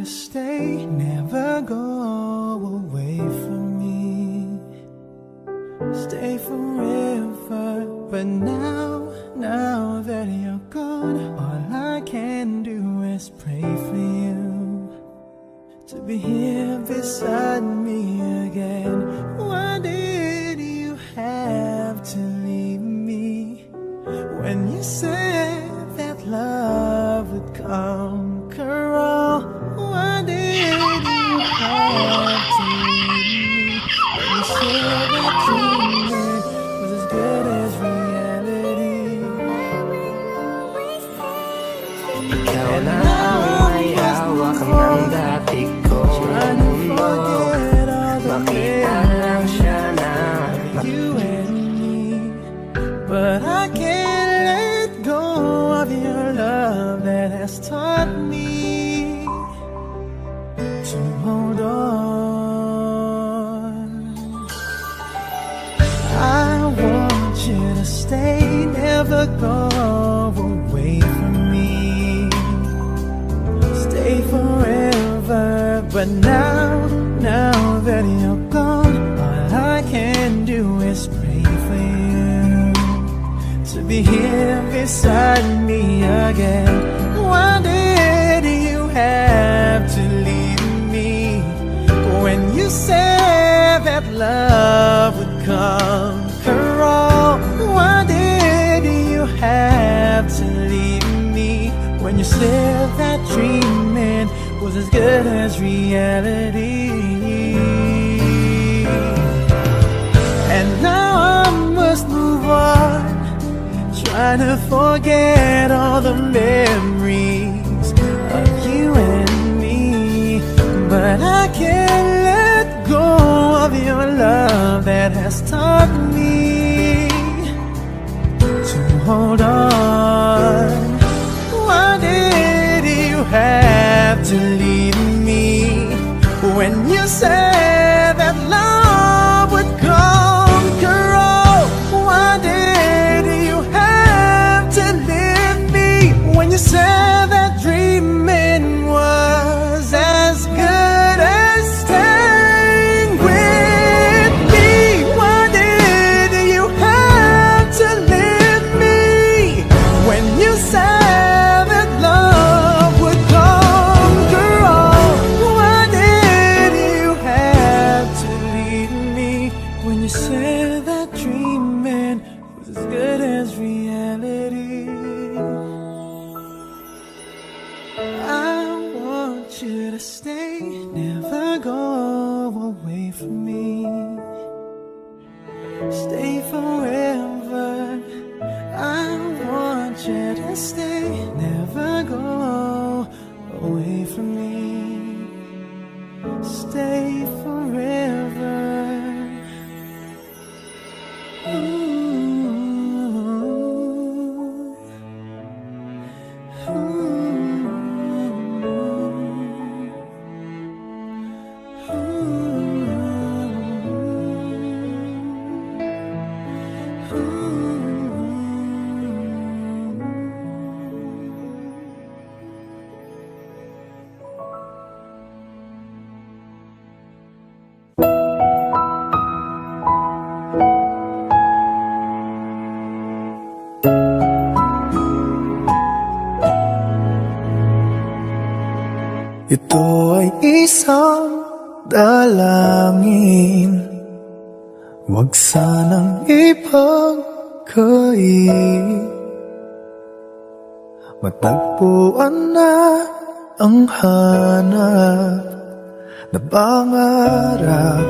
to stay, never go away from me. Stay forever, but now that you're gone, all I can do is pray for you to be here beside me again. Why did you have to leave me when you said that love would conquer all? Why did you have to leave me when you said that dreaming was as good as reality? Ikaw na ang may hawak ng dati kong mundo. Makita lang siya na you and me, but I can't let go of your love that has taught me to hold on. I want you to stay, never go away from me. Stay forever, but now that you're gone, all I can do is pray for you to be here beside me again. Why did you have to leave me when you said that love would conquer all? Why did you have to leave me when you said that dreaming was as good as reality? And now I must move on, trying to forget all the memories of you and me, but I can't let go of your love that has taught me to hold on. Why did you have to leave me when you said that love would conquer all? Why did you have to leave me when you said that dreaming was as good as staying with me? Why did you have to leave me when you said that love would conquer all? Why did you have to leave me when you said that dreaming was as good as reality? I want you to stay, never go away from me. Stay forever. I want you to stay, never go away from me. Stay forever. Ooh. Ito ay isang dalangin, huwag sanang ipagkait. Matagpuan na ang hanap na pangarap